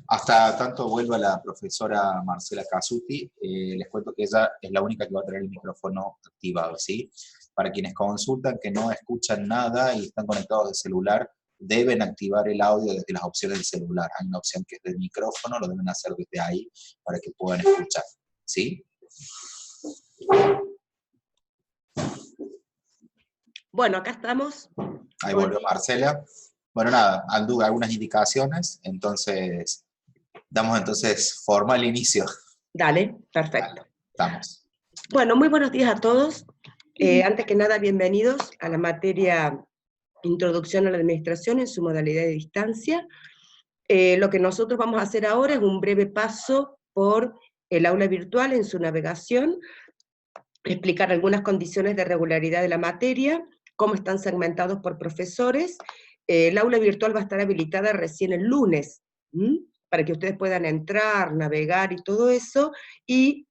Hasta tanto vuelva la profesora Marcela Casuti, les cuento que ella es la única que va a tener el micrófono activado, ¿sí? Para quienes consultan que no escuchan nada y están conectados de celular, deben activar el audio desde las opciones del celular. Hay una opción que es del micrófono, lo deben hacer desde ahí para que puedan escuchar, ¿sí? Bueno, acá estamos. Ahí volvió Marcela. Bueno, nada, algunas indicaciones, entonces damos entonces forma al inicio. Dale, perfecto. Vale, estamos. Bueno, muy buenos días a todos. Antes que nada, bienvenidos a la materia Introducción a la Administración en su modalidad de distancia. Lo que nosotros vamos a hacer ahora es un breve paso por el aula virtual en su navegación, explicar algunas condiciones de regularidad de la materia, cómo están segmentados por profesores. El aula virtual va a estar habilitada recién el lunes, para que ustedes puedan entrar, navegar y todo eso, y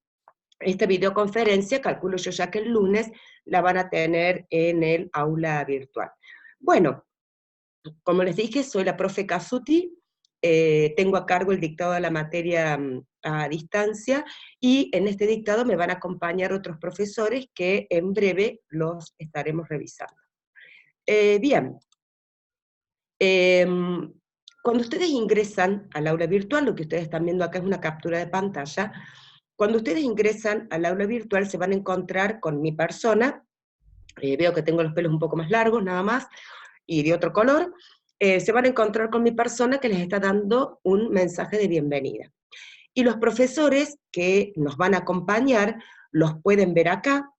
esta videoconferencia, calculo yo ya que el lunes, la van a tener en el aula virtual. Bueno, como les dije, soy la profe Casuti, tengo a cargo el dictado de la materia a distancia, y en este dictado me van a acompañar otros profesores que en breve los estaremos revisando. Bien, cuando ustedes ingresan al aula virtual, lo que ustedes están viendo acá es una captura de pantalla. Cuando ustedes ingresan al aula virtual se van a encontrar con mi persona, veo que tengo los pelos un poco más largos nada más, y de otro color, se van a encontrar con mi persona que les está dando un mensaje de bienvenida. Y los profesores que nos van a acompañar los pueden ver acá,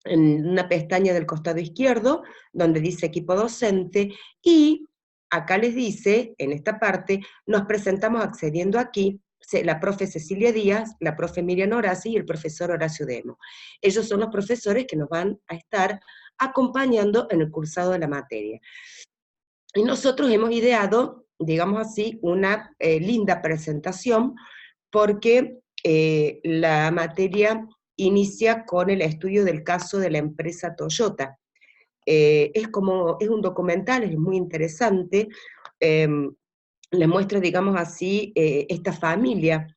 en una pestaña del costado izquierdo, donde dice equipo docente, y acá les dice, en esta parte, nos presentamos accediendo aquí, la profe Cecilia Díaz, la profe Miriam Horaci y el profesor Horacio Demo. Ellos son los profesores que nos van a estar acompañando en el cursado de la materia. Y nosotros hemos ideado, digamos así, una linda presentación, porque la materia inicia con el estudio del caso de la empresa Toyota. Es un documental, es muy interesante, le muestra, digamos así, esta familia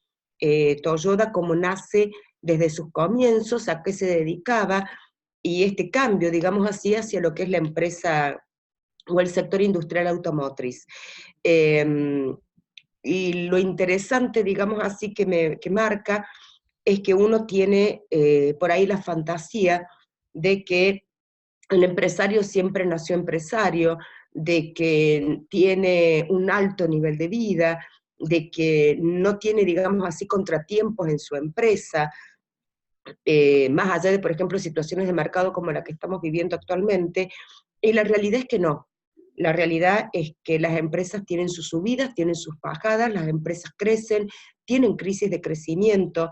Toyota, cómo nace desde sus comienzos, a qué se dedicaba, y este cambio, digamos así, hacia lo que es la empresa o el sector industrial automotriz. Y lo interesante, digamos así, que marca, es que uno tiene por ahí la fantasía de que el empresario siempre nació empresario, de que tiene un alto nivel de vida, de que no tiene, digamos así, contratiempos en su empresa, más allá de, por ejemplo, situaciones de mercado como la que estamos viviendo actualmente, y la realidad es que no. La realidad es que las empresas tienen sus subidas, tienen sus bajadas, las empresas crecen, tienen crisis de crecimiento,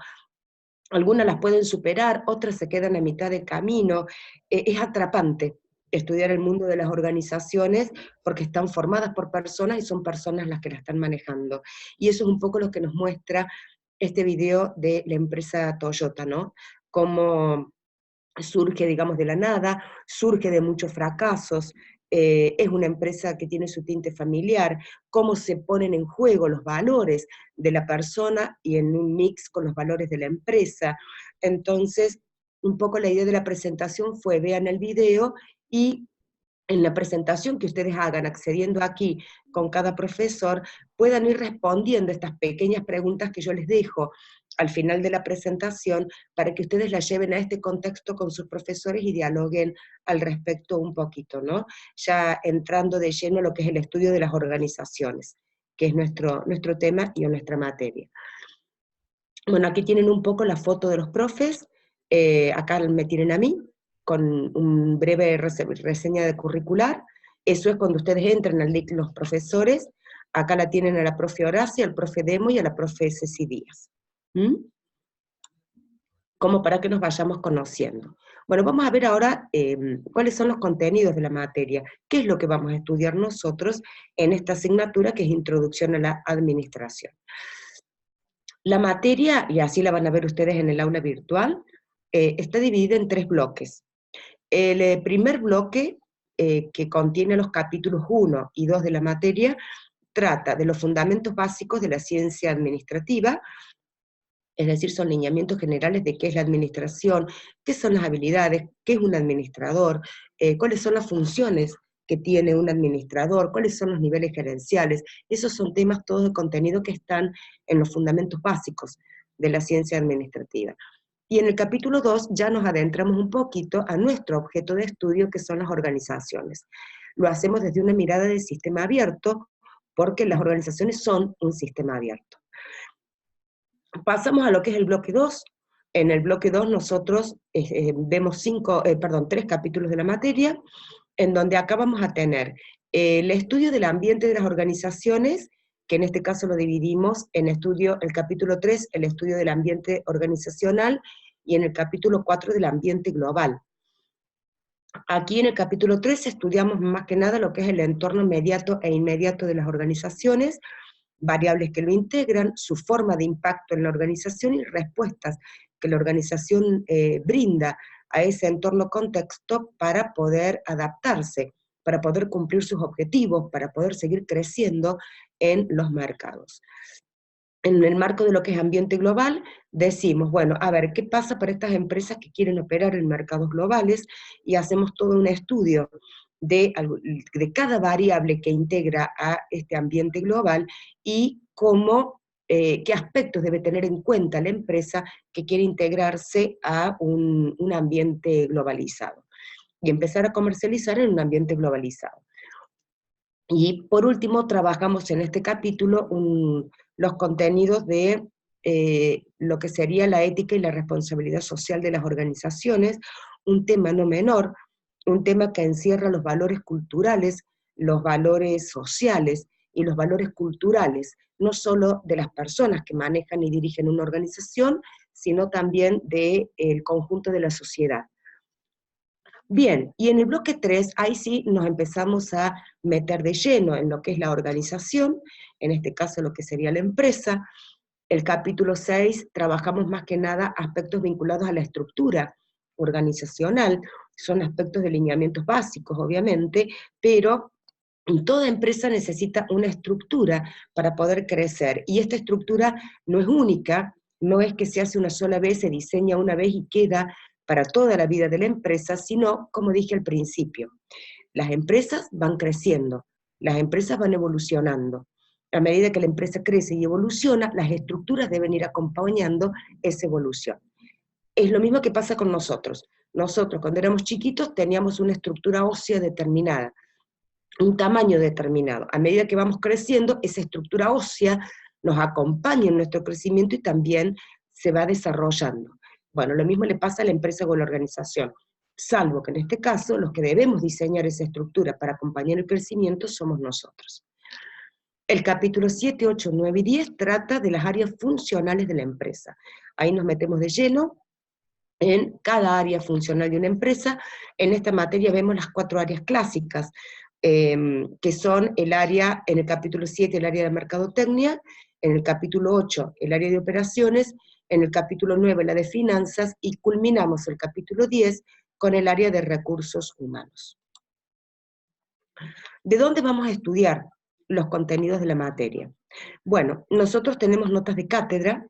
algunas las pueden superar, otras se quedan a mitad de camino. Es atrapante estudiar el mundo de las organizaciones porque están formadas por personas y son personas las que la están manejando. Y eso es un poco lo que nos muestra este video de la empresa Toyota, ¿no? Cómo surge, digamos, de la nada, surge de muchos fracasos, es una empresa que tiene su tinte familiar, cómo se ponen en juego los valores de la persona y en un mix con los valores de la empresa. Entonces, un poco la idea de la presentación fue, vean el video y en la presentación que ustedes hagan accediendo aquí con cada profesor, puedan ir respondiendo estas pequeñas preguntas que yo les dejo al final de la presentación, para que ustedes la lleven a este contexto con sus profesores y dialoguen al respecto un poquito, ¿no? Ya entrando de lleno a lo que es el estudio de las organizaciones, que es nuestro tema y nuestra materia. Bueno, aquí tienen un poco la foto de los profes, acá me tienen a mí, con un breve reseña de curricular. Eso es cuando ustedes entran al link los profesores. Acá la tienen a la profe Horacia, al profe Demo y a la profe Ceci Díaz. Como para que nos vayamos conociendo. Bueno, vamos a ver ahora cuáles son los contenidos de la materia, qué es lo que vamos a estudiar nosotros en esta asignatura que es Introducción a la Administración. La materia, y así la van a ver ustedes en el aula virtual, está dividida en 3 bloques. El primer bloque, que contiene los capítulos 1 y 2 de la materia, trata de los fundamentos básicos de la ciencia administrativa, es decir, son lineamientos generales de qué es la administración, qué son las habilidades, qué es un administrador, cuáles son las funciones que tiene un administrador, cuáles son los niveles gerenciales. Esos son temas todos de contenido que están en los fundamentos básicos de la ciencia administrativa. Y en el capítulo 2 ya nos adentramos un poquito a nuestro objeto de estudio, que son las organizaciones. Lo hacemos desde una mirada del sistema abierto, porque las organizaciones son un sistema abierto. Pasamos a lo que es el bloque 2. En el bloque 2 nosotros vemos 3 capítulos de la materia, en donde acá vamos a tener el estudio del ambiente de las organizaciones, que en este caso lo dividimos en el capítulo 3, el estudio del ambiente organizacional, y en el capítulo 4 del ambiente global. Aquí en el capítulo 3 estudiamos más que nada lo que es el entorno inmediato e inmediato de las organizaciones, variables que lo integran, su forma de impacto en la organización y respuestas que la organización brinda a ese entorno contexto para poder adaptarse, para poder cumplir sus objetivos, para poder seguir creciendo en los mercados. En el marco de lo que es ambiente global, decimos, bueno, a ver, ¿qué pasa para estas empresas que quieren operar en mercados globales? Y hacemos todo un estudio de cada variable que integra a este ambiente global y cómo, qué aspectos debe tener en cuenta la empresa que quiere integrarse a un ambiente globalizado y empezar a comercializar en un ambiente globalizado. Y por último, trabajamos en este capítulo los contenidos de lo que sería la ética y la responsabilidad social de las organizaciones, un tema no menor, un tema que encierra los valores culturales, los valores sociales y los valores culturales, no solo de las personas que manejan y dirigen una organización, sino también del conjunto de la sociedad. Bien, y en el bloque 3, ahí sí nos empezamos a meter de lleno en lo que es la organización, en este caso lo que sería la empresa. El capítulo 6 trabajamos más que nada aspectos vinculados a la estructura organizacional, son aspectos de lineamientos básicos, obviamente, pero toda empresa necesita una estructura para poder crecer, y esta estructura no es única, no es que se hace una sola vez, se diseña una vez y queda para toda la vida de la empresa, sino, como dije al principio, las empresas van creciendo, las empresas van evolucionando. A medida que la empresa crece y evoluciona, las estructuras deben ir acompañando esa evolución. Es lo mismo que pasa con nosotros. Nosotros, cuando éramos chiquitos, teníamos una estructura ósea determinada, un tamaño determinado. A medida que vamos creciendo, esa estructura ósea nos acompaña en nuestro crecimiento y también se va desarrollando. Bueno, lo mismo le pasa a la empresa o a la organización, salvo que en este caso los que debemos diseñar esa estructura para acompañar el crecimiento somos nosotros. El capítulo 7, 8, 9 y 10 trata de las áreas funcionales de la empresa. Ahí nos metemos de lleno en cada área funcional de una empresa. En esta materia vemos las 4 áreas clásicas, que son el área, en el capítulo 7, el área de mercadotecnia, en el capítulo 8, el área de operaciones, en el capítulo 9, la de finanzas, y culminamos el capítulo 10 con el área de recursos humanos. ¿De dónde vamos a estudiar los contenidos de la materia? Bueno, nosotros tenemos notas de cátedra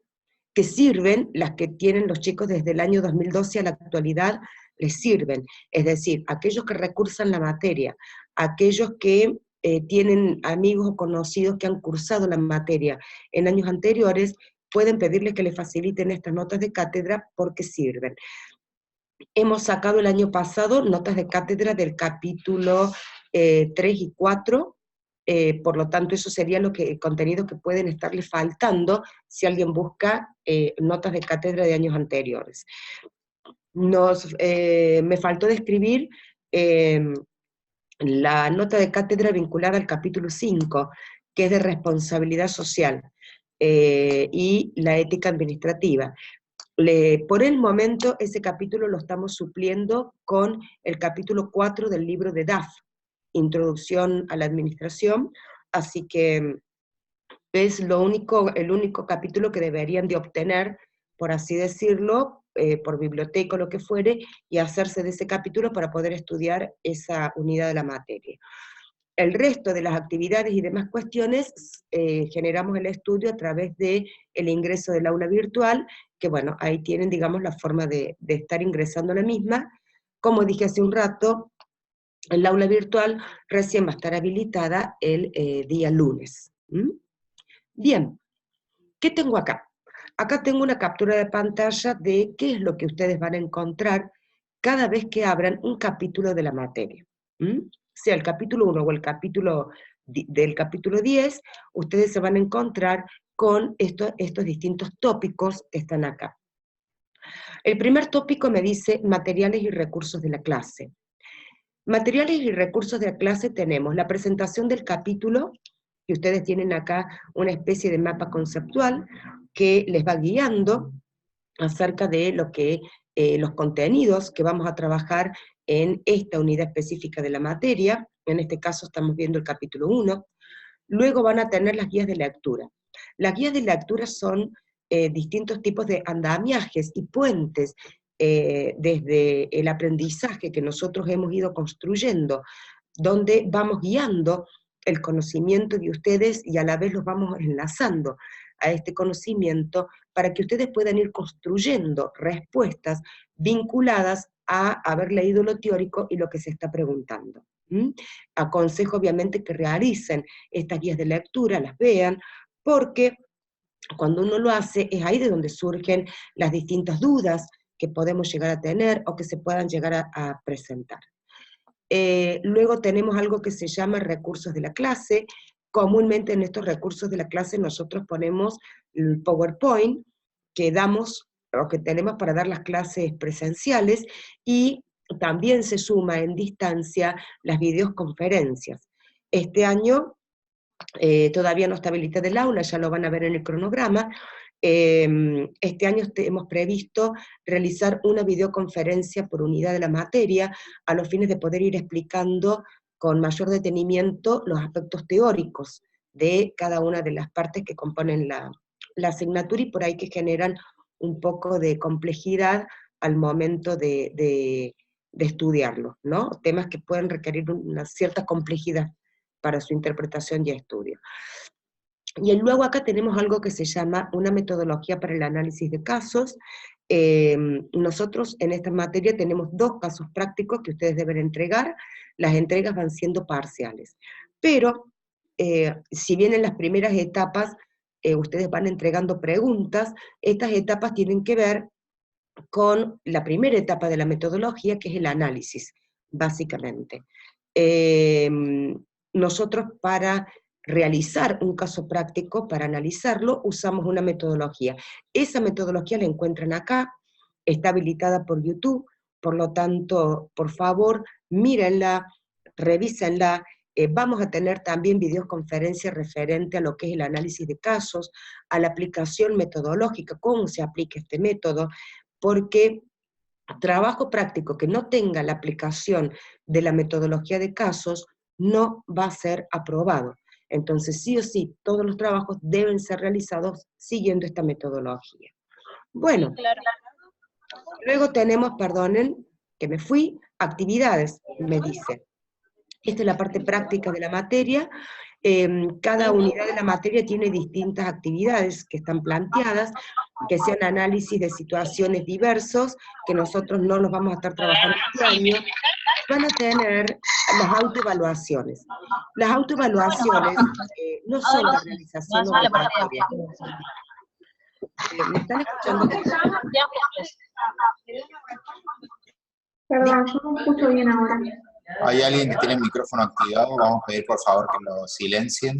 que sirven, las que tienen los chicos desde el año 2012 a la actualidad, les sirven. Es decir, aquellos que recursan la materia, aquellos que tienen amigos o conocidos que han cursado la materia en años anteriores, pueden pedirles que les faciliten estas notas de cátedra porque sirven. Hemos sacado el año pasado notas de cátedra del capítulo 3 y 4, por lo tanto eso sería el contenido que pueden estarle faltando si alguien busca notas de cátedra de años anteriores. Me faltó describir la nota de cátedra vinculada al capítulo 5, que es de responsabilidad social y la ética administrativa. Por el momento, ese capítulo lo estamos supliendo con el capítulo 4 del libro de Duff, Introducción a la Administración, así que es el único capítulo que deberían de obtener, por así decirlo, por biblioteca o lo que fuere, y hacerse de ese capítulo para poder estudiar esa unidad de la materia. El resto de las actividades y demás cuestiones generamos el estudio a través del ingreso del aula virtual, que bueno, ahí tienen, digamos, la forma de estar ingresando a la misma. Como dije hace un rato, el aula virtual recién va a estar habilitada el día lunes. Bien, ¿qué tengo acá? Acá tengo una captura de pantalla de qué es lo que ustedes van a encontrar cada vez que abran un capítulo de la materia. Sea el capítulo 1 o el capítulo del capítulo 10, ustedes se van a encontrar con estos distintos tópicos que están acá. El primer tópico me dice materiales y recursos de la clase. Materiales y recursos de la clase tenemos la presentación del capítulo, que ustedes tienen acá una especie de mapa conceptual que les va guiando acerca de lo que, los contenidos que vamos a trabajar en esta unidad específica de la materia. En este caso estamos viendo el capítulo 1. Luego van a tener las guías de lectura. Las guías de lectura son distintos tipos de andamiajes y puentes desde el aprendizaje que nosotros hemos ido construyendo, donde vamos guiando el conocimiento de ustedes y a la vez los vamos enlazando a este conocimiento para que ustedes puedan ir construyendo respuestas vinculadas a haber leído lo teórico y lo que se está preguntando. Aconsejo obviamente que realicen estas guías de lectura, las vean, porque cuando uno lo hace es ahí de donde surgen las distintas dudas que podemos llegar a tener o que se puedan llegar a presentar. Luego tenemos algo que se llama recursos de la clase. Comúnmente en estos recursos de la clase nosotros ponemos el PowerPoint que damos o que tenemos para dar las clases presenciales, y también se suma en distancia las videoconferencias. Este año todavía no está habilitada el aula, ya lo van a ver en el cronograma. Este año hemos previsto realizar una videoconferencia por unidad de la materia, a los fines de poder ir explicando con mayor detenimiento los aspectos teóricos de cada una de las partes que componen la asignatura, y por ahí que generan un poco de complejidad al momento de estudiarlo, ¿no? Temas que pueden requerir una cierta complejidad para su interpretación y estudio. Y luego acá tenemos algo que se llama una metodología para el análisis de casos. Nosotros en esta materia tenemos 2 casos prácticos que ustedes deben entregar. Las entregas van siendo parciales. Pero, si bien en las primeras etapas ustedes van entregando preguntas, estas etapas tienen que ver con la primera etapa de la metodología, que es el análisis, básicamente. Nosotros para realizar un caso práctico, para analizarlo, usamos una metodología. Esa metodología la encuentran acá, está habilitada por YouTube, por lo tanto, por favor, mírenla, revísenla. Vamos a tener también videoconferencias referente a lo que es el análisis de casos, a la aplicación metodológica, cómo se aplica este método, porque trabajo práctico que no tenga la aplicación de la metodología de casos no va a ser aprobado. Entonces, sí o sí, todos los trabajos deben ser realizados siguiendo esta metodología. Bueno, luego tenemos, perdonen, que me fui, actividades, me dice. Esta es la parte práctica de la materia. Cada unidad de la materia tiene distintas actividades que están planteadas, que sean análisis de situaciones diversos, que nosotros no los vamos a estar trabajando este año. Van a tener las autoevaluaciones. Las autoevaluaciones no son la realización obligatoria. ¿Me están escuchando? Perdón, yo no escucho bien ahora. Hay alguien que tiene el micrófono activado, vamos a pedir por favor que lo silencien.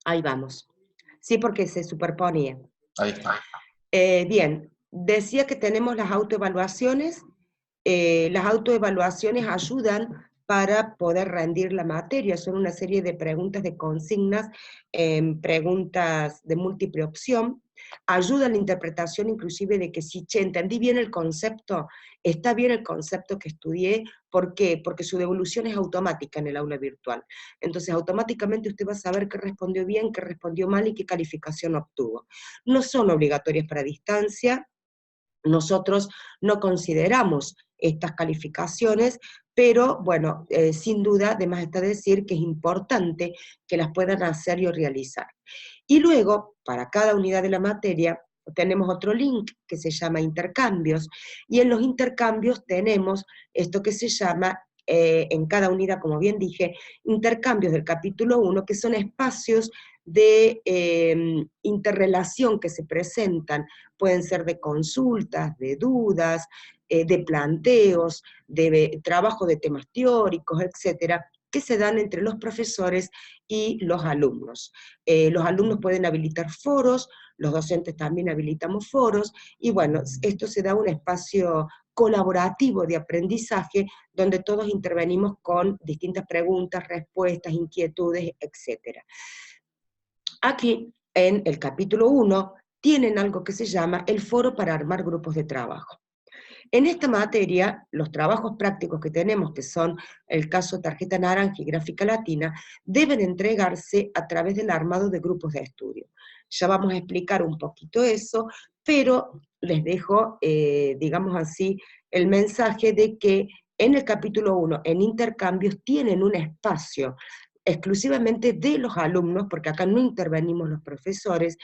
Ahí vamos. Sí, porque se superponía. Ahí está. Bien, decía que tenemos las autoevaluaciones. Las autoevaluaciones ayudan para poder rendir la materia, son una serie de preguntas de consignas, preguntas de múltiple opción, ayudan a la interpretación inclusive de que si, entendí bien el concepto, está bien el concepto que estudié. ¿Por qué? Porque su devolución es automática en el aula virtual. Entonces automáticamente usted va a saber qué respondió bien, qué respondió mal y qué calificación obtuvo. No son obligatorias para distancia. Nosotros no consideramos estas calificaciones, pero bueno, sin duda, además está decir que es importante que las puedan hacer y realizar. Y luego, para cada unidad de la materia, tenemos otro link que se llama intercambios, y en los intercambios tenemos esto que se llama, en cada unidad, como bien dije, intercambios del capítulo 1, que son espacios de interrelación que se presentan, pueden ser de consultas, de dudas, de planteos, de trabajo de temas teóricos, etcétera, que se dan entre los profesores y los alumnos. Los alumnos pueden habilitar foros, los docentes también habilitamos foros, y bueno, esto se da un espacio colaborativo de aprendizaje, donde todos intervenimos con distintas preguntas, respuestas, inquietudes, etc. Aquí, en el capítulo 1, tienen algo que se llama el foro para armar grupos de trabajo. En esta materia, los trabajos prácticos que tenemos, que son el caso tarjeta naranja y gráfica latina, deben entregarse a través del armado de grupos de estudio. Ya vamos a explicar un poquito eso, pero les dejo, digamos así, el mensaje de que en el capítulo 1, en intercambios, tienen un espacio exclusivamente de los alumnos, porque acá no intervenimos los profesores,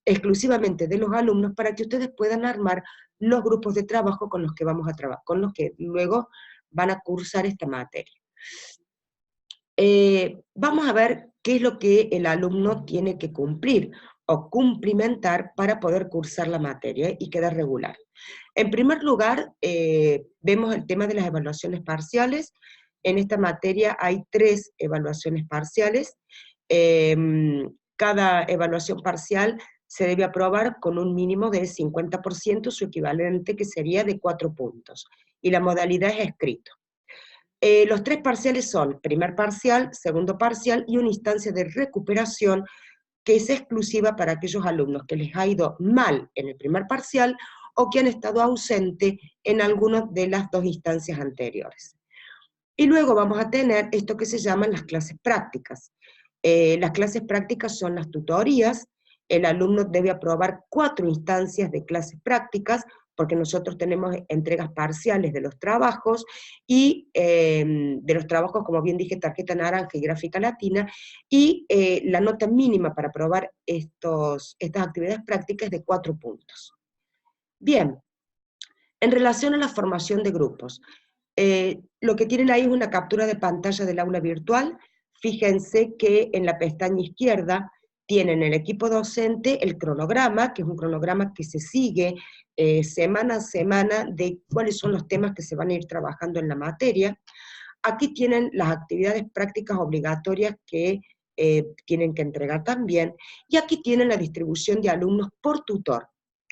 exclusivamente de los alumnos, para que ustedes puedan armar los grupos de trabajo con los que vamos a trabajar, con los que luego van a cursar esta materia. Vamos a ver qué es lo que el alumno tiene que cumplir o cumplimentar para poder cursar la materia y quedar regular. En primer lugar, vemos el tema de las evaluaciones parciales. En esta materia hay 3 evaluaciones parciales. Cada evaluación parcial se debe aprobar con un mínimo de 50%, su equivalente que sería de 4 puntos. Y la modalidad es escrito. Los 3 parciales son primer parcial, segundo parcial y una instancia de recuperación que es exclusiva para aquellos alumnos que les ha ido mal en el primer parcial o que han estado ausentes en alguna de las 2 instancias anteriores. Y luego vamos a tener esto que se llaman las clases prácticas. Las clases prácticas son las tutorías. El alumno debe aprobar 4 instancias de clases prácticas, porque nosotros tenemos entregas parciales de los trabajos, y de los trabajos, como bien dije, tarjeta naranja y gráfica latina, y la nota mínima para aprobar estas actividades prácticas es de 4 puntos. Bien, en relación a la formación de grupos, lo que tienen ahí es una captura de pantalla del aula virtual. Fíjense que en la pestaña izquierda tienen el equipo docente, el cronograma, que es un cronograma que se sigue semana a semana de cuáles son los temas que se van a ir trabajando en la materia. Aquí tienen las actividades prácticas obligatorias que tienen que entregar también, y aquí tienen la distribución de alumnos por tutor.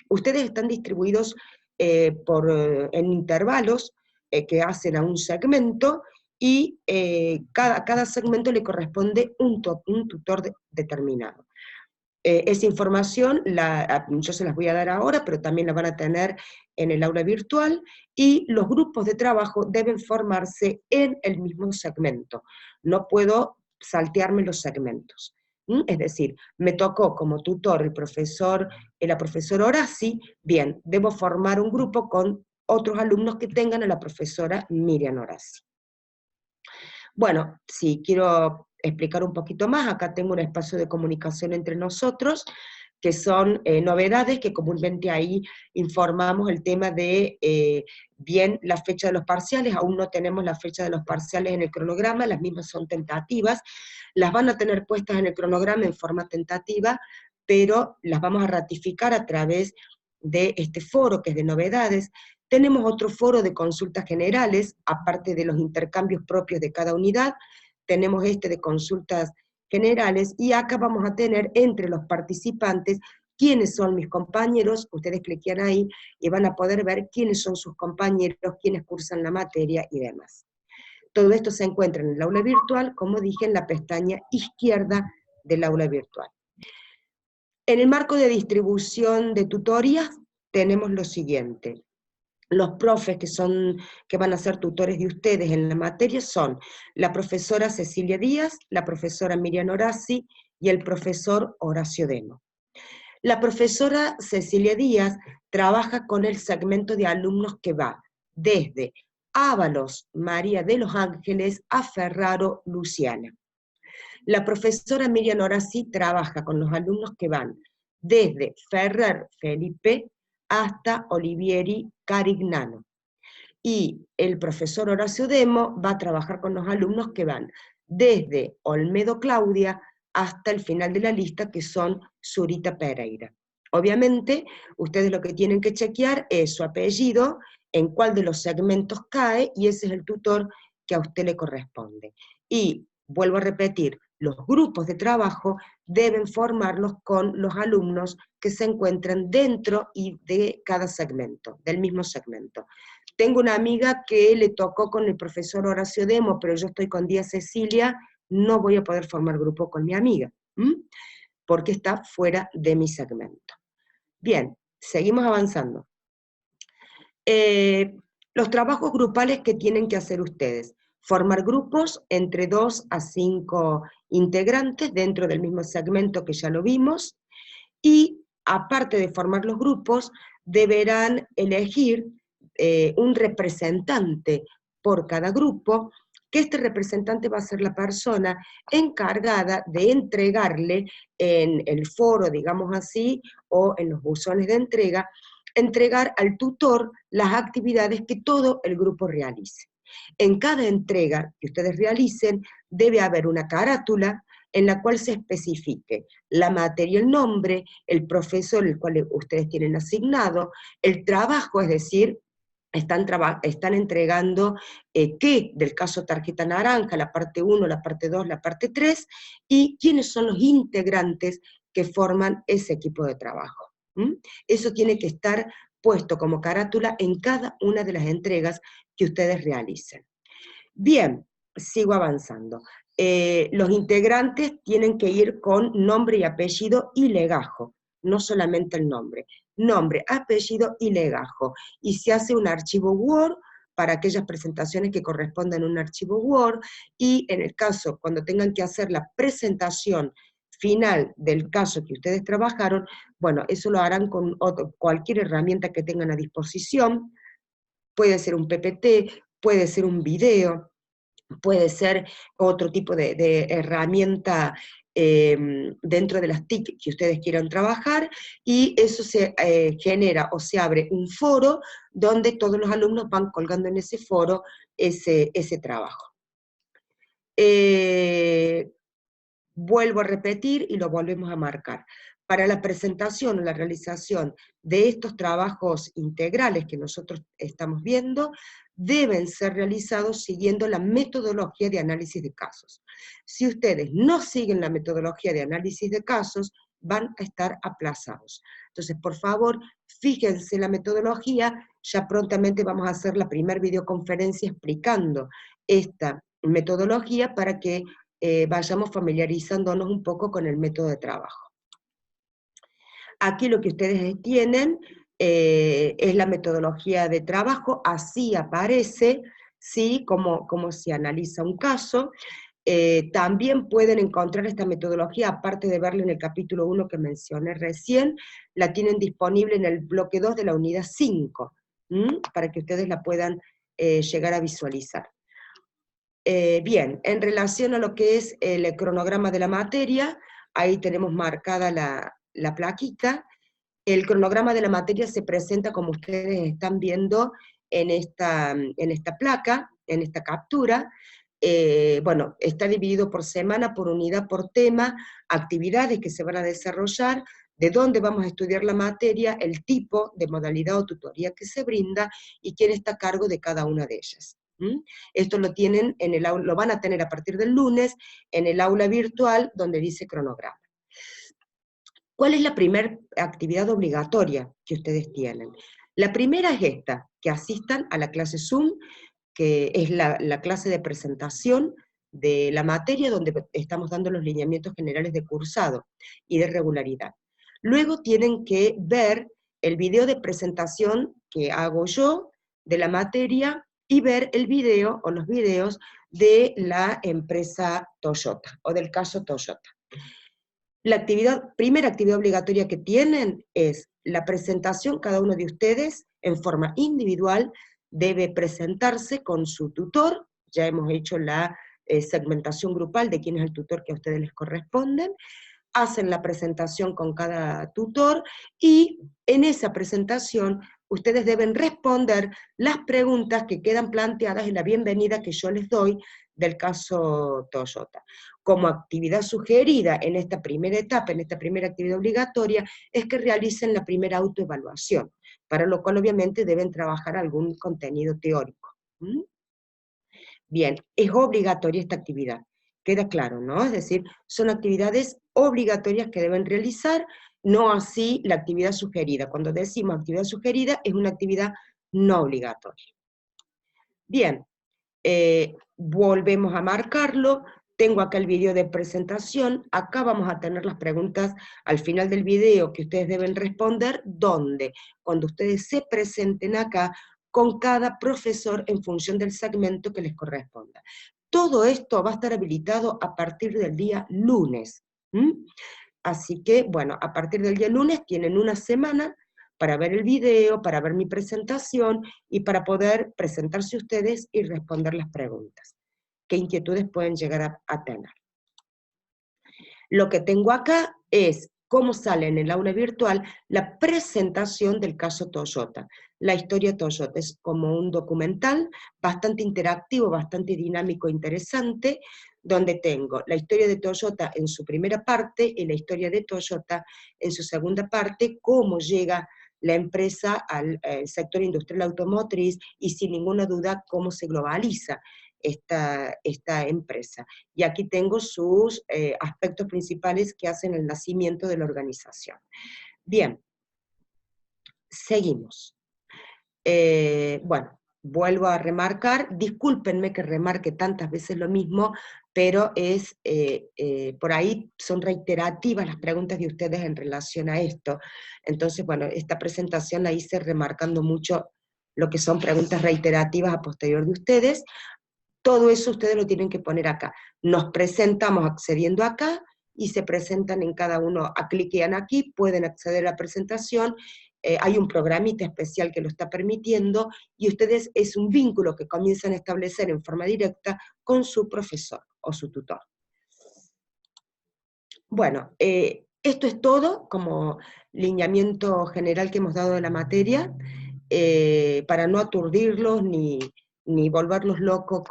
Ustedes están distribuidos en intervalos que hacen a un segmento, y cada segmento le corresponde un tutor determinado. Esa información yo se las voy a dar ahora, pero también la van a tener en el aula virtual, y los grupos de trabajo deben formarse en el mismo segmento. No puedo saltearme los segmentos. Es decir, me tocó como tutor la profesora Horaci, bien, debo formar un grupo con otros alumnos que tengan a la profesora Miriam Horaci. Bueno, si quiero explicar un poquito más, acá tengo un espacio de comunicación entre nosotros, que son novedades que comúnmente ahí informamos el tema de, bien, la fecha de los parciales. Aún no tenemos la fecha de los parciales en el cronograma, las mismas son tentativas, las van a tener puestas en el cronograma en forma tentativa, pero las vamos a ratificar a través de este foro que es de novedades. Tenemos otro foro de consultas generales, aparte de los intercambios propios de cada unidad, tenemos este de consultas generales, y acá vamos a tener entre los participantes quiénes son mis compañeros. Ustedes cliquean ahí y van a poder ver quiénes son sus compañeros, quiénes cursan la materia y demás. Todo esto se encuentra en el aula virtual, como dije, en la pestaña izquierda del aula virtual. En el marco de distribución de tutorías tenemos lo siguiente. Los profes que van a ser tutores de ustedes en la materia son la profesora Cecilia Díaz, la profesora Miriam Horaci y el profesor Horacio Demo. La profesora Cecilia Díaz trabaja con el segmento de alumnos que va desde Ábalos, María de los Ángeles, a Ferraro, Luciana. La profesora Miriam Orasi trabaja con los alumnos que van desde Ferrer, Felipe, hasta Olivieri, Carignano. Y el profesor Horacio Demo va a trabajar con los alumnos que van desde Olmedo Claudia hasta el final de la lista, que son Zurita Pereira. Obviamente, ustedes lo que tienen que chequear es su apellido, en cuál de los segmentos cae, y ese es el tutor que a usted le corresponde. Y, vuelvo a repetir, los grupos de trabajo deben formarlos con los alumnos que se encuentran dentro y de cada segmento, del mismo segmento. Tengo una amiga que le tocó con el profesor Horacio Demo, pero yo estoy con Díaz Cecilia, no voy a poder formar grupo con mi amiga, porque está fuera de mi segmento. Bien, seguimos avanzando. Los trabajos grupales que tienen que hacer ustedes. Formar grupos entre 2 a 5 integrantes dentro del mismo segmento que ya lo vimos, y aparte de formar los grupos, deberán elegir un representante por cada grupo, que este representante va a ser la persona encargada de entregarle en el foro, digamos así, o en los buzones de entrega, entregar al tutor las actividades que todo el grupo realice. En cada entrega que ustedes realicen debe haber una carátula en la cual se especifique la materia, el nombre, el profesor el cual ustedes tienen asignado, el trabajo, es decir, están entregando qué del caso tarjeta naranja, la parte 1, la parte 2, la parte 3, y quiénes son los integrantes que forman ese equipo de trabajo. Eso tiene que estar puesto como carátula en cada una de las entregas que ustedes realicen. Bien, sigo avanzando. Los integrantes tienen que ir con nombre y apellido y legajo, no solamente el nombre. Nombre, apellido y legajo. Y se hace un archivo Word para aquellas presentaciones que correspondan a un archivo Word, y en el caso, cuando tengan que hacer la presentación final del caso que ustedes trabajaron, bueno, eso lo harán con cualquier herramienta que tengan a disposición. Puede ser un PPT, puede ser un video, puede ser otro tipo de herramienta dentro de las TIC que ustedes quieran trabajar, y eso se genera o se abre un foro donde todos los alumnos van colgando en ese foro ese trabajo. Vuelvo a repetir y lo volvemos a marcar. Para la presentación o la realización de estos trabajos integrales que nosotros estamos viendo, deben ser realizados siguiendo la metodología de análisis de casos. Si ustedes no siguen la metodología de análisis de casos, van a estar aplazados. Entonces, por favor, fíjense la metodología. Ya prontamente vamos a hacer la primera videoconferencia explicando esta metodología para que vayamos familiarizándonos un poco con el método de trabajo. Aquí lo que ustedes tienen es la metodología de trabajo, así aparece, ¿sí? Como se analiza un caso. También pueden encontrar esta metodología, aparte de verla en el capítulo 1 que mencioné recién, la tienen disponible en el bloque 2 de la unidad 5, para que ustedes la puedan llegar a visualizar. Bien, en relación a lo que es el cronograma de la materia, ahí tenemos marcada la plaquita. El cronograma de la materia se presenta como ustedes están viendo en esta placa, en esta captura. Bueno, está dividido por semana, por unidad, por tema, actividades que se van a desarrollar, de dónde vamos a estudiar la materia, el tipo de modalidad o tutoría que se brinda, y quién está a cargo de cada una de ellas. Esto lo tienen en el aula, lo van a tener a partir del lunes en el aula virtual donde dice cronograma. ¿Cuál es la primera actividad obligatoria que ustedes tienen? La primera es esta, que asistan a la clase Zoom, que es la clase de presentación de la materia donde estamos dando los lineamientos generales de cursado y de regularidad. Luego tienen que ver el video de presentación que hago yo de la materia, y ver el video o los videos de la empresa Toyota, o del caso Toyota. La primera actividad obligatoria que tienen es la presentación, cada uno de ustedes, en forma individual, debe presentarse con su tutor, ya hemos hecho la segmentación grupal de quién es el tutor que a ustedes les corresponden, hacen la presentación con cada tutor, y en esa presentación ustedes deben responder las preguntas que quedan planteadas en la bienvenida que yo les doy del caso Toyota. Como actividad sugerida en esta primera etapa, en esta primera actividad obligatoria, es que realicen la primera autoevaluación, para lo cual obviamente deben trabajar algún contenido teórico. ¿Mm? Bien, es obligatoria esta actividad, queda claro, ¿no? Es decir, son actividades obligatorias que deben realizar, no así la actividad sugerida. Cuando decimos actividad sugerida, es una actividad no obligatoria. Bien, volvemos a marcarlo, tengo acá el video de presentación, acá vamos a tener las preguntas al final del video que ustedes deben responder, donde cuando ustedes se presenten acá, con cada profesor en función del segmento que les corresponda. Todo esto va a estar habilitado a partir del día lunes. Así que, bueno, a partir del día lunes tienen una semana para ver el video, para ver mi presentación, y para poder presentarse ustedes y responder las preguntas. ¿Qué inquietudes pueden llegar a tener? Lo que tengo acá es cómo sale en el aula virtual la presentación del caso Toyota. La historia Toyota es como un documental bastante interactivo, bastante dinámico e interesante, donde tengo la historia de Toyota en su primera parte y la historia de Toyota en su segunda parte, cómo llega la empresa al sector industrial automotriz, y sin ninguna duda cómo se globaliza esta empresa. Y aquí tengo sus aspectos principales que hacen el nacimiento de la organización. Bien, seguimos. Bueno, vuelvo a remarcar, discúlpenme que remarque tantas veces lo mismo, pero es, por ahí son reiterativas las preguntas de ustedes en relación a esto. Entonces, bueno, esta presentación la hice remarcando mucho lo que son preguntas reiterativas a posterior de ustedes. Todo eso ustedes lo tienen que poner acá. Nos presentamos accediendo acá, y se presentan en cada uno, cliquean aquí, pueden acceder a la presentación, hay un programita especial que lo está permitiendo, y ustedes es un vínculo que comienzan a establecer en forma directa con su profesor o su tutor. Bueno, esto es todo como lineamiento general que hemos dado de la materia, para no aturdirlos ni volverlos locos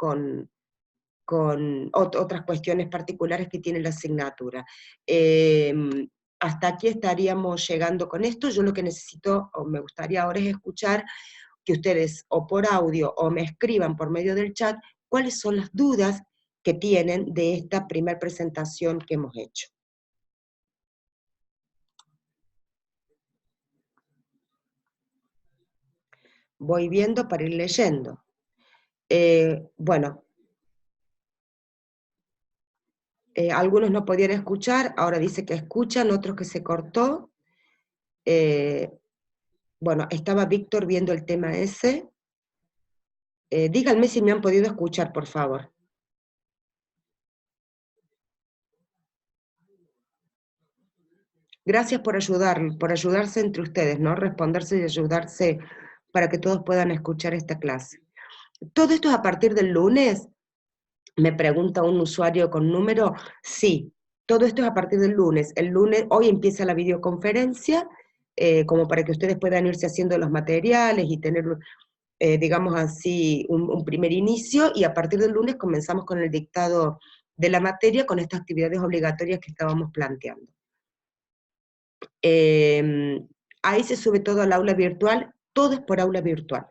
con otras cuestiones particulares que tiene la asignatura. Hasta aquí estaríamos llegando con esto. Yo lo que necesito, o me gustaría ahora, es escuchar que ustedes, o por audio, o me escriban por medio del chat, cuáles son las dudas que tienen de esta primera presentación que hemos hecho. Voy viendo para ir leyendo. Bueno, algunos no podían escuchar, ahora dice que escuchan, otros que se cortó. Bueno, estaba Víctor viendo el tema ese. Díganme si me han podido escuchar, por favor. Gracias por ayudarse entre ustedes, ¿no? Responderse y ayudarse para que todos puedan escuchar esta clase. ¿Todo esto es a partir del lunes? Me pregunta un usuario con número. Sí, todo esto es a partir del lunes. El lunes, hoy empieza la videoconferencia, como para que ustedes puedan irse haciendo los materiales y tener, digamos así, un primer inicio, y a partir del lunes comenzamos con el dictado de la materia, con estas actividades obligatorias que estábamos planteando. Ahí se sube todo al aula virtual, todo es por aula virtual,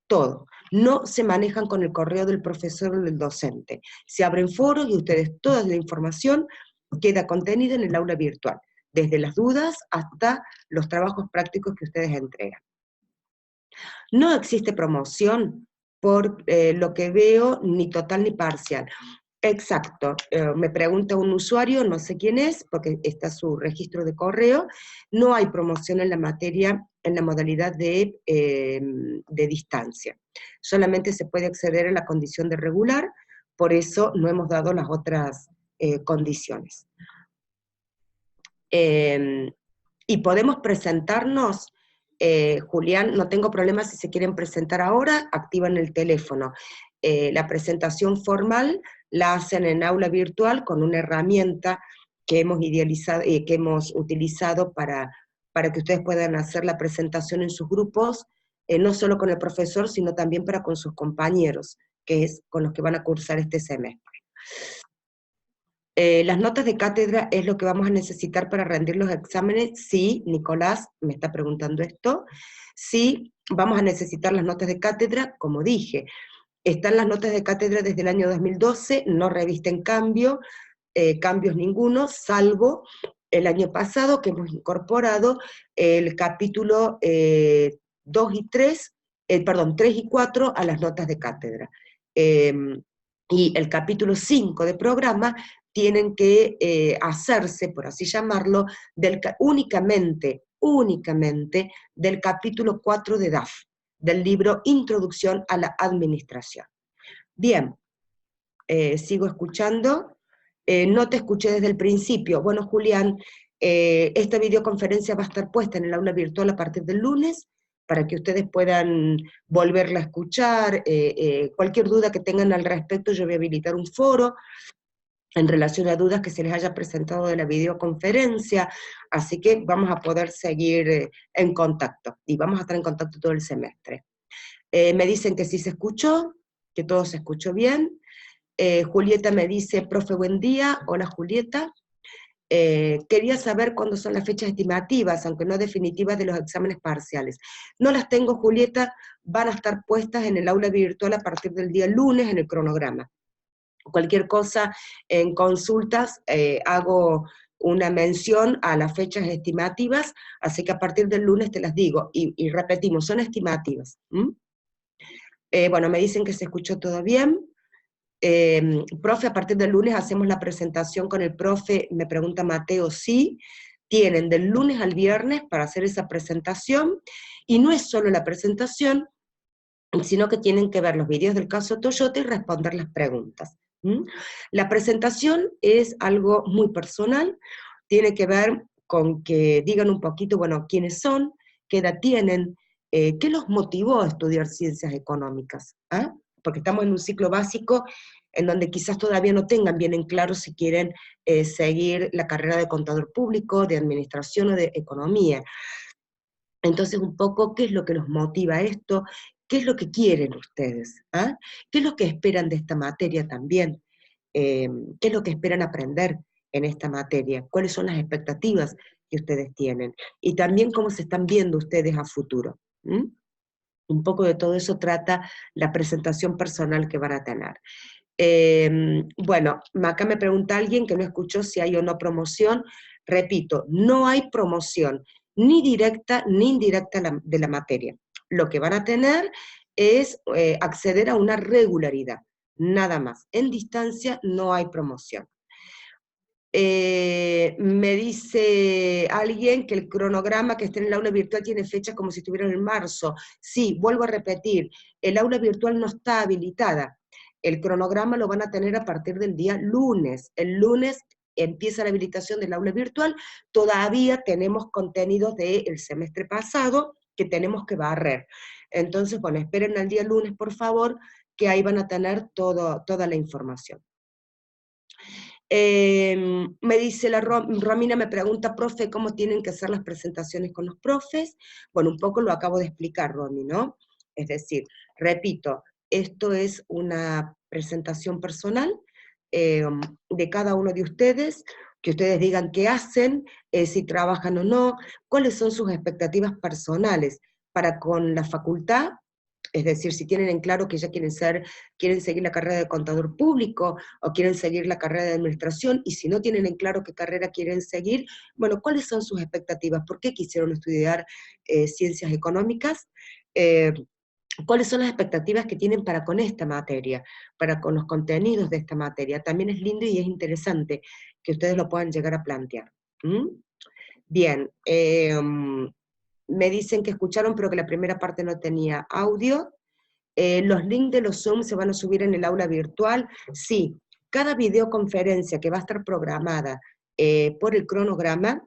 todo. No se manejan con el correo del profesor o del docente. Se abren foros y ustedes, toda la información queda contenida en el aula virtual, desde las dudas hasta los trabajos prácticos que ustedes entregan. No existe promoción, por lo que veo, ni total ni parcial. Exacto, me pregunta un usuario, no sé quién es, porque está su registro de correo, no hay promoción en la materia, en la modalidad de distancia. Solamente se puede acceder a la condición de regular, por eso no hemos dado las otras condiciones. Y podemos presentarnos, Julián, no tengo problema si se quieren presentar ahora, activan el teléfono. La presentación formal la hacen en aula virtual con una herramienta que hemos idealizado, que hemos utilizado para que ustedes puedan hacer la presentación en sus grupos, no solo con el profesor, sino también para con sus compañeros, que es con los que van a cursar este semestre. Las notas de cátedra es lo que vamos a necesitar para rendir los exámenes. Sí, Nicolás me está preguntando esto. Sí, vamos a necesitar las notas de cátedra, como dije. Están las notas de cátedra desde el año 2012, no revisten cambios ninguno, salvo el año pasado que hemos incorporado el capítulo 2 y 3, 3 y 4 a las notas de cátedra. Y el capítulo 5 de programa tienen que hacerse, por así llamarlo, únicamente del capítulo 4 de DAF, del libro Introducción a la Administración. Bien, sigo escuchando. No te escuché desde el principio. Bueno, Julián, esta videoconferencia va a estar puesta en el aula virtual a partir del lunes, para que ustedes puedan volverla a escuchar. Cualquier duda que tengan al respecto, yo voy a habilitar un foro en relación a dudas que se les haya presentado de la videoconferencia, así que vamos a poder seguir en contacto, y vamos a estar en contacto todo el semestre. Me dicen que sí se escuchó, que todo se escuchó bien. Julieta me dice, profe, buen día. Hola, Julieta. Quería saber cuándo son las fechas estimativas, aunque no definitivas, de los exámenes parciales. No las tengo, Julieta, van a estar puestas en el aula virtual a partir del día lunes en el cronograma. Cualquier cosa en consultas, hago una mención a las fechas estimativas, así que a partir del lunes te las digo, y repetimos, son estimativas. Bueno, me dicen que se escuchó todo bien. Profe, a partir del lunes hacemos la presentación con el profe, me pregunta Mateo, sí, tienen del lunes al viernes para hacer esa presentación, y no es solo la presentación, sino que tienen que ver los videos del caso Toyota y responder las preguntas. La presentación es algo muy personal, tiene que ver con que digan un poquito, bueno, quiénes son, qué edad tienen, qué los motivó a estudiar ciencias económicas, porque estamos en un ciclo básico en donde quizás todavía no tengan bien en claro si quieren seguir la carrera de contador público, de administración o de economía. Entonces, un poco, ¿qué es lo que los motiva a esto? ¿Qué es lo que quieren ustedes? ¿Qué es lo que esperan de esta materia también? ¿Qué es lo que esperan aprender en esta materia? ¿Cuáles son las expectativas que ustedes tienen? Y también cómo se están viendo ustedes a futuro. Un poco de todo eso trata la presentación personal que van a tener. Bueno, acá me pregunta alguien que no escuchó si hay o no promoción. Repito, no hay promoción, ni directa ni indirecta de la materia. Lo que van a tener es acceder a una regularidad, nada más. En distancia no hay promoción. Me dice alguien que el cronograma que está en el aula virtual tiene fecha como si estuviera en marzo. Sí, vuelvo a repetir, el aula virtual no está habilitada. El cronograma lo van a tener a partir del día lunes. El lunes empieza la habilitación del aula virtual. Todavía tenemos contenidos del semestre pasado que tenemos que barrer. Entonces, bueno, esperen al día lunes, por favor, que ahí van a tener toda la información. Me dice Romina, me pregunta, profe, ¿cómo tienen que hacer las presentaciones con los profes? Bueno, un poco lo acabo de explicar, Romy, ¿no? Es decir, repito, esto es una presentación personal de cada uno de ustedes, que ustedes digan qué hacen, si trabajan o no, cuáles son sus expectativas personales para con la facultad. Es decir, si tienen en claro que ya quieren seguir la carrera de contador público o quieren seguir la carrera de administración, y si no tienen en claro qué carrera quieren seguir, bueno, ¿cuáles son sus expectativas? ¿Por qué quisieron estudiar ciencias económicas? ¿Cuáles son las expectativas que tienen para con esta materia, para con los contenidos de esta materia? También es lindo y es interesante que ustedes lo puedan llegar a plantear. Bien, me dicen que escucharon, pero que la primera parte no tenía audio. Los links de los Zoom se van a subir en el aula virtual. Sí, cada videoconferencia que va a estar programada por el cronograma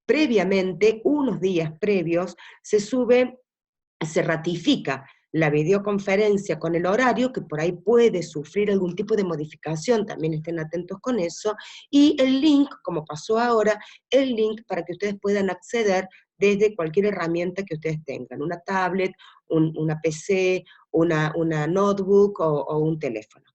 previamente, unos días previos, se ratifica la videoconferencia con el horario, que por ahí puede sufrir algún tipo de modificación, también estén atentos con eso, y el link, como pasó ahora, el link para que ustedes puedan acceder desde cualquier herramienta que ustedes tengan, una tablet, una PC, una notebook o un teléfono.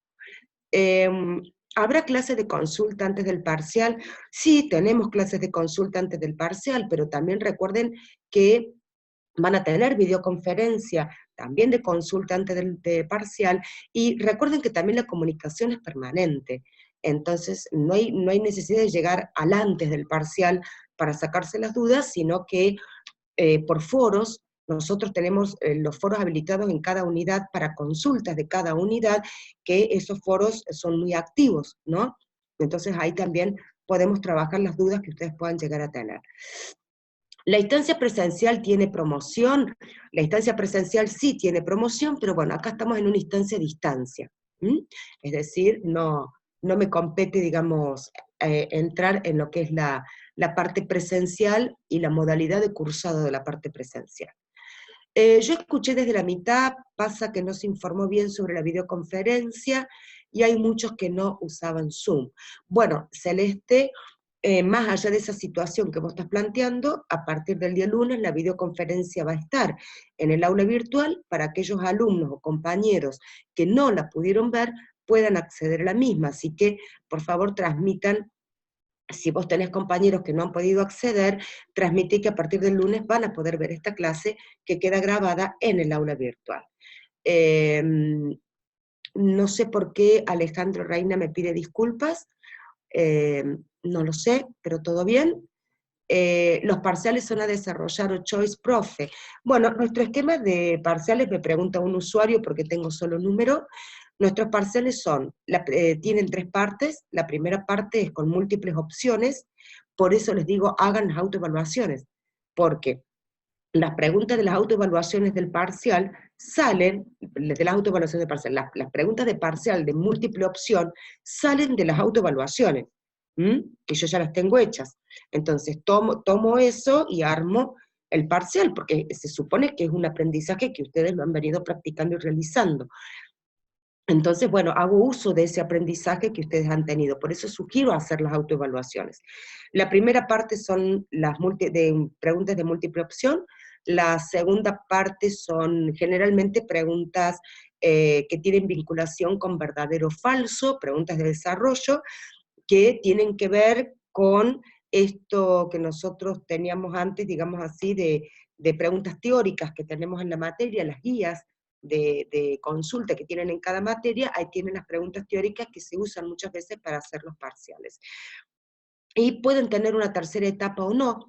¿Habrá clases de consulta antes del parcial? Sí, tenemos clases de consulta antes del parcial, pero también recuerden que van a tener videoconferencia también de consulta antes del parcial, y recuerden que también la comunicación es permanente, entonces no hay necesidad de llegar al antes del parcial para sacarse las dudas, sino que por foros, nosotros tenemos los foros habilitados en cada unidad para consultas de cada unidad, que esos foros son muy activos, ¿no? Entonces ahí también podemos trabajar las dudas que ustedes puedan llegar a tener. ¿La instancia presencial tiene promoción? La instancia presencial sí tiene promoción, pero bueno, acá estamos en una instancia a distancia. Es decir, no me compete, digamos, entrar en lo que es la parte presencial y la modalidad de cursado de la parte presencial. Yo escuché desde la mitad, pasa que no se informó bien sobre la videoconferencia, y hay muchos que no usaban Zoom. Bueno, Celeste, más allá de esa situación que vos estás planteando, a partir del día lunes la videoconferencia va a estar en el aula virtual para aquellos alumnos o compañeros que no la pudieron ver, puedan acceder a la misma. Así que, por favor, transmitan. Si vos tenés compañeros que no han podido acceder, transmití que a partir del lunes van a poder ver esta clase que queda grabada en el aula virtual. No sé por qué Alejandro Reina me pide disculpas, no lo sé, pero todo bien. Los parciales son a desarrollar o choice profe. Bueno, nuestro esquema de parciales, me pregunta un usuario porque tengo solo número. Nuestros parciales tienen 3 partes. La primera parte es con múltiples opciones, por eso les digo hagan las autoevaluaciones, porque las preguntas de las autoevaluaciones del parcial salen, de las autoevaluaciones del parcial, las preguntas de parcial de múltiple opción salen de las autoevaluaciones, que yo ya las tengo hechas. Entonces tomo eso y armo el parcial, porque se supone que es un aprendizaje que ustedes lo han venido practicando y realizando. Entonces, bueno, hago uso de ese aprendizaje que ustedes han tenido, por eso sugiero hacer las autoevaluaciones. La primera parte son las preguntas de múltiple opción, la segunda parte son generalmente preguntas que tienen vinculación con verdadero o falso, preguntas de desarrollo, que tienen que ver con esto que nosotros teníamos antes, digamos así, de preguntas teóricas que tenemos en la materia, las guías de consulta que tienen en cada materia, ahí tienen las preguntas teóricas que se usan muchas veces para hacer los parciales. Y pueden tener una tercera etapa o no,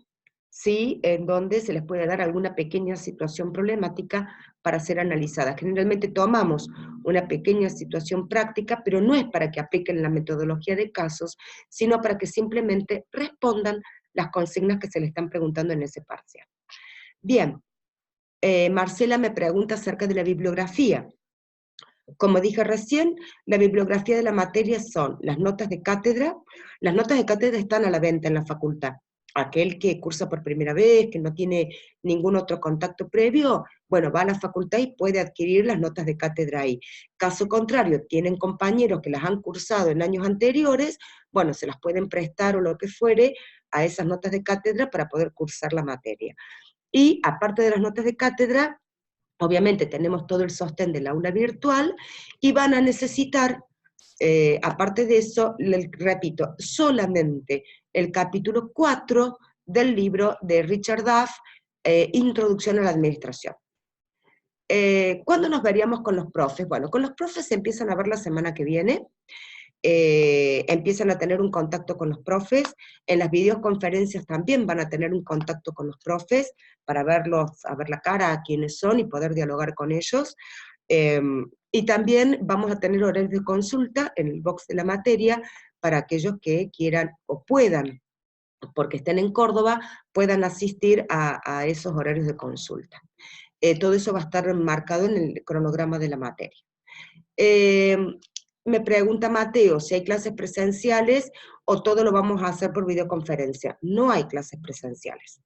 ¿sí? En donde se les puede dar alguna pequeña situación problemática para ser analizada. Generalmente tomamos una pequeña situación práctica, pero no es para que apliquen la metodología de casos, sino para que simplemente respondan las consignas que se les están preguntando en ese parcial. Bien, Marcela me pregunta acerca de la bibliografía. Como dije recién, la bibliografía de la materia son las notas de cátedra. Las notas de cátedra están a la venta en la facultad. Aquel que cursa por primera vez, que no tiene ningún otro contacto previo, bueno, va a la facultad y puede adquirir las notas de cátedra ahí. Caso contrario, tienen compañeros que las han cursado en años anteriores, bueno, se las pueden prestar o lo que fuere a esas notas de cátedra para poder cursar la materia. Y aparte de las notas de cátedra, obviamente tenemos todo el sostén del aula virtual, y van a necesitar, aparte de eso, repito, solamente el capítulo 4 del libro de Richard Duff, Introducción a la Administración. ¿Cuándo nos veríamos con los profes? Bueno, con los profes se empiezan a ver la semana que viene, empiezan a tener un contacto con los profes, en las videoconferencias también van a tener un contacto con los profes, para verlos, a ver la cara a quiénes son y poder dialogar con ellos, y también vamos a tener horarios de consulta en el box de la materia, para aquellos que quieran o puedan, porque estén en Córdoba, puedan asistir a esos horarios de consulta. Todo eso va a estar marcado en el cronograma de la materia. me pregunta Mateo si hay clases presenciales o todo lo vamos a hacer por videoconferencia. No hay clases presenciales.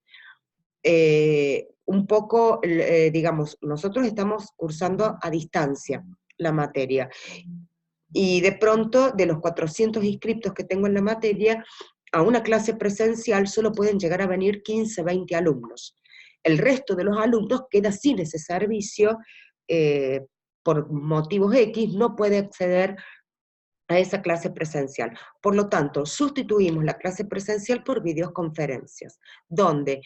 Un poco, digamos, nosotros estamos cursando a distancia la materia, y de pronto, de los 400 inscriptos que tengo en la materia, a una clase presencial solo pueden llegar a venir 15, 20 alumnos. El resto de los alumnos queda sin ese servicio, por motivos X, no puede acceder a esa clase presencial. Por lo tanto, sustituimos la clase presencial por videoconferencias, donde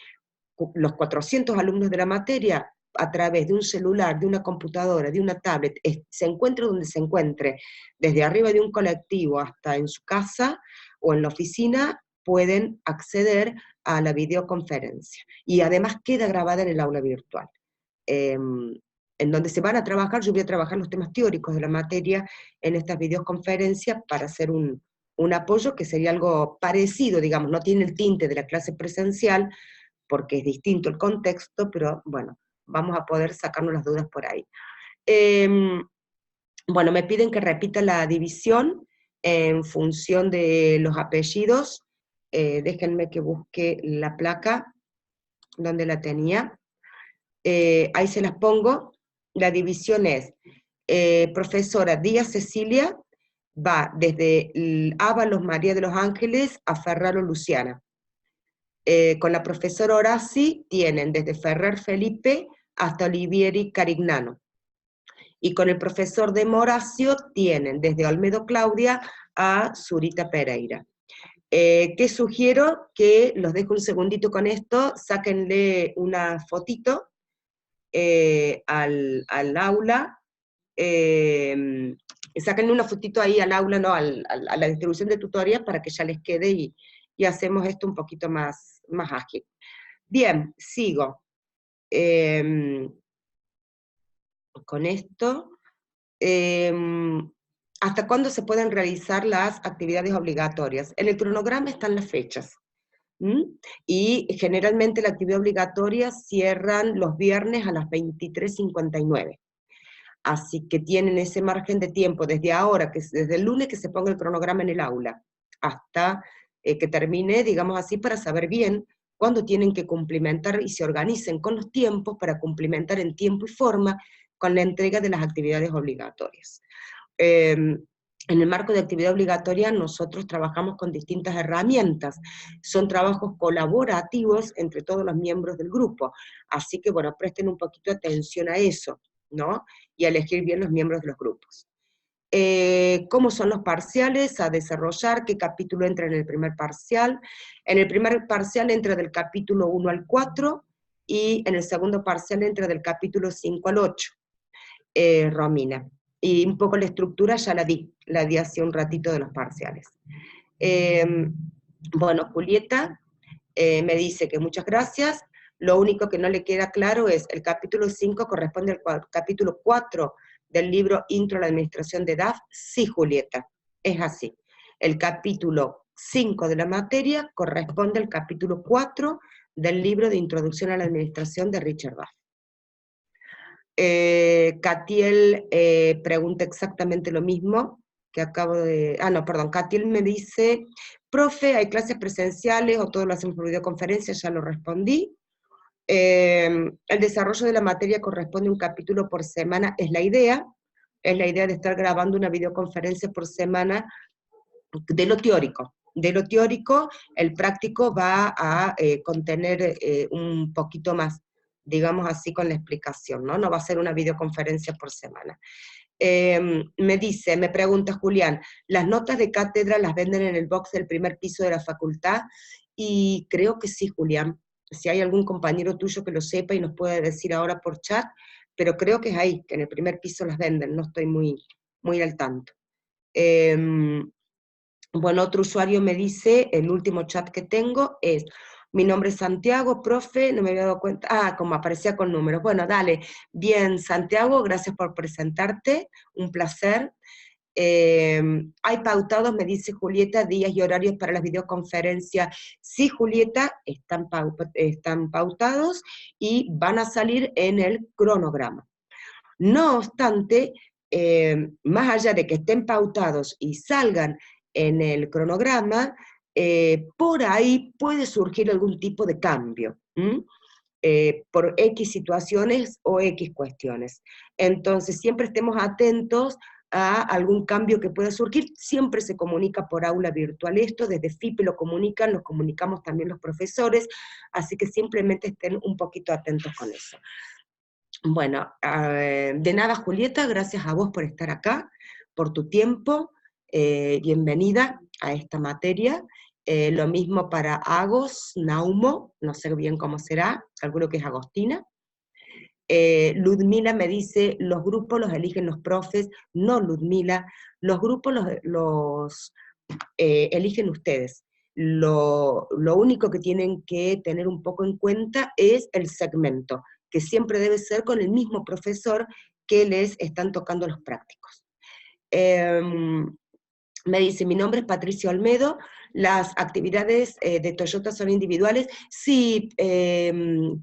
los 400 alumnos de la materia, a través de un celular, de una computadora, de una tablet, se encuentre donde se encuentre, desde arriba de un colectivo hasta en su casa o en la oficina, pueden acceder a la videoconferencia. Y además queda grabada en el aula virtual. En donde se van a trabajar, yo voy a trabajar los temas teóricos de la materia en estas videoconferencias para hacer un apoyo que sería algo parecido, digamos, no tiene el tinte de la clase presencial, porque es distinto el contexto, pero bueno, vamos a poder sacarnos las dudas por ahí. Bueno, me piden que repita la división en función de los apellidos. Déjenme que busque la placa, donde la tenía. Ahí se las pongo. La división es, profesora Díaz Cecilia, va desde Ábalos María de los Ángeles a Ferraro Luciana. Con la profesora Horaci tienen desde Ferrer Felipe hasta Olivieri Carignano. Y con el profesor de Moracio tienen desde Olmedo Claudia a Zurita Pereira. ¿Qué sugiero? Que los dejo un segundito con esto, sáquenle una fotito al aula, sáquenle una fotito ahí al aula, no, a la distribución de tutorías para que ya les quede y hacemos esto un poquito más ágil. Bien, sigo. Con esto, ¿hasta cuándo se pueden realizar las actividades obligatorias? En el cronograma están las fechas. Y generalmente la actividad obligatoria cierran los viernes a las 23:59. Así que tienen ese margen de tiempo desde ahora, desde el lunes que se ponga el cronograma en el aula, hasta que termine, digamos así, para saber bien cuándo tienen que cumplimentar y se organicen con los tiempos para cumplimentar en tiempo y forma con la entrega de las actividades obligatorias. En el marco de actividad obligatoria nosotros trabajamos con distintas herramientas, son trabajos colaborativos entre todos los miembros del grupo, así que bueno, presten un poquito de atención a eso, ¿no? Y a elegir bien los miembros de los grupos. ¿Cómo son los parciales a desarrollar? ¿Qué capítulo entra en el primer parcial? En el primer parcial entra del capítulo 1 al 4, y en el segundo parcial entra del capítulo 5 al 8, Romina. Y un poco la estructura ya la di hace un ratito de los parciales. Bueno, Julieta me dice que muchas gracias, lo único que no le queda claro es, el capítulo 5 corresponde al capítulo 4 del libro Intro a la Administración de DAF. Sí, Julieta, es así. El capítulo 5 de la materia corresponde al capítulo 4 del libro de Introducción a la Administración de Richard Duff. Catiel pregunta exactamente lo mismo que acabo de... Catiel me dice, profe, ¿hay clases presenciales o todo lo hacemos por videoconferencia? Ya lo respondí. El desarrollo de la materia corresponde a un capítulo por semana, es la idea de estar grabando una videoconferencia por semana de lo teórico. De lo teórico, el práctico va a contener un poquito más, digamos así, con la explicación, ¿no? No va a ser una videoconferencia por semana. Me pregunta Julián, ¿las notas de cátedra las venden en el box del primer piso de la facultad? Y creo que sí, Julián. Si hay algún compañero tuyo que lo sepa y nos puede decir ahora por chat, pero creo que es ahí, que en el primer piso las venden, no estoy muy al tanto. Bueno, otro usuario me dice, el último chat que tengo es, mi nombre es Santiago, profe, no me había dado cuenta, como aparecía con números. Bueno, dale, bien, Santiago, gracias por presentarte, un placer. Hay pautados, me dice Julieta, días y horarios para las videoconferencias. Sí, Julieta, están pautados y van a salir en el cronograma. No obstante, más allá de que estén pautados y salgan en el cronograma, por ahí puede surgir algún tipo de cambio, por X situaciones o X cuestiones. Entonces, siempre estemos atentos a algún cambio que pueda surgir, siempre se comunica por aula virtual esto, desde FIPE lo comunican, nos comunicamos también los profesores, así que simplemente estén un poquito atentos con eso. Bueno, de nada Julieta, gracias a vos por estar acá, por tu tiempo, bienvenida a esta materia, lo mismo para Agos, Naumo, no sé bien cómo será, calculo que es Agostina. Ludmila me dice, los grupos los eligen los profes, no Ludmila, los grupos los eligen ustedes. Lo único que tienen que tener un poco en cuenta es el segmento, que siempre debe ser con el mismo profesor que les están tocando los prácticos. Me dice, mi nombre es Patricio Olmedo, las actividades de Toyota son individuales. Sí,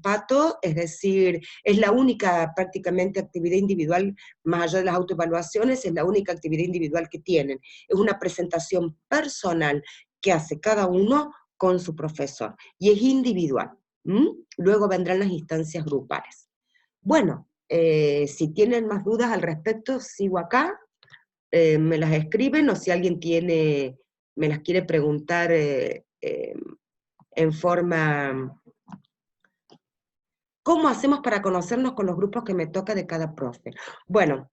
Pato, es decir, es la única prácticamente actividad individual, más allá de las autoevaluaciones, es la única actividad individual que tienen. Es una presentación personal que hace cada uno con su profesor, y es individual. Luego vendrán las instancias grupales. Bueno, si tienen más dudas al respecto, sigo acá. Me las escriben, o si alguien me las quiere preguntar en forma... ¿Cómo hacemos para conocernos con los grupos que me toca de cada profe? Bueno,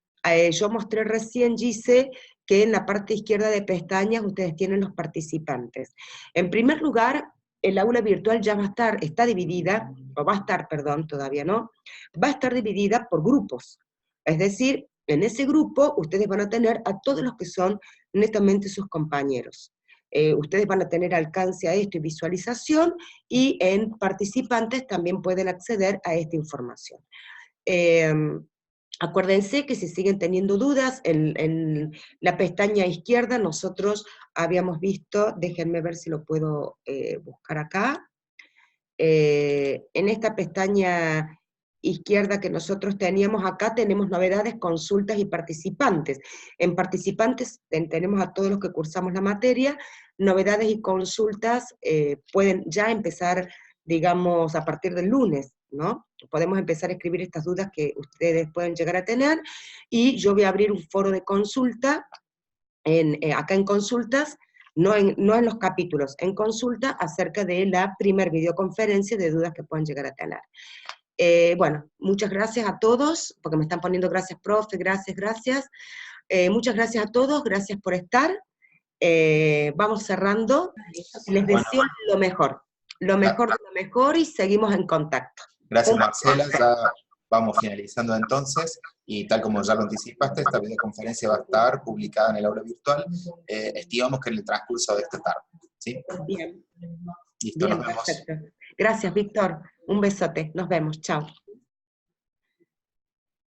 yo mostré recién, Gise, que en la parte izquierda de pestañas ustedes tienen los participantes. En primer lugar, el aula virtual ya va a estar, está dividida, o va a estar, perdón, todavía no, va a estar dividida por grupos. Es decir, en ese grupo ustedes van a tener a todos los que son netamente sus compañeros. Ustedes van a tener alcance a esto y visualización, y en participantes también pueden acceder a esta información. Acuérdense que si siguen teniendo dudas, en la pestaña izquierda nosotros habíamos visto, déjenme ver si lo puedo buscar acá, en esta pestaña izquierda que nosotros teníamos acá, tenemos novedades, consultas y participantes. En participantes tenemos a todos los que cursamos la materia, novedades y consultas pueden ya empezar, digamos, a partir del lunes, ¿no? Podemos empezar a escribir estas dudas que ustedes pueden llegar a tener, y yo voy a abrir un foro de consulta, acá en consultas, no en los capítulos, en consulta acerca de la primer videoconferencia de dudas que puedan llegar a tener. Bueno, muchas gracias a todos, porque me están poniendo gracias, profe, gracias. Muchas gracias a todos, gracias por estar. Vamos cerrando. Les deseo lo mejor de lo mejor, y seguimos en contacto. Gracias, Marcela. Ya vamos finalizando entonces, y tal como ya lo anticipaste, esta videoconferencia va a estar publicada en el aula virtual, estimamos que en el transcurso de esta tarde. ¿Sí? Bien. Listo, Bien, nos vemos. perfecto. Gracias, Víctor. Un besote. Nos vemos. Chao.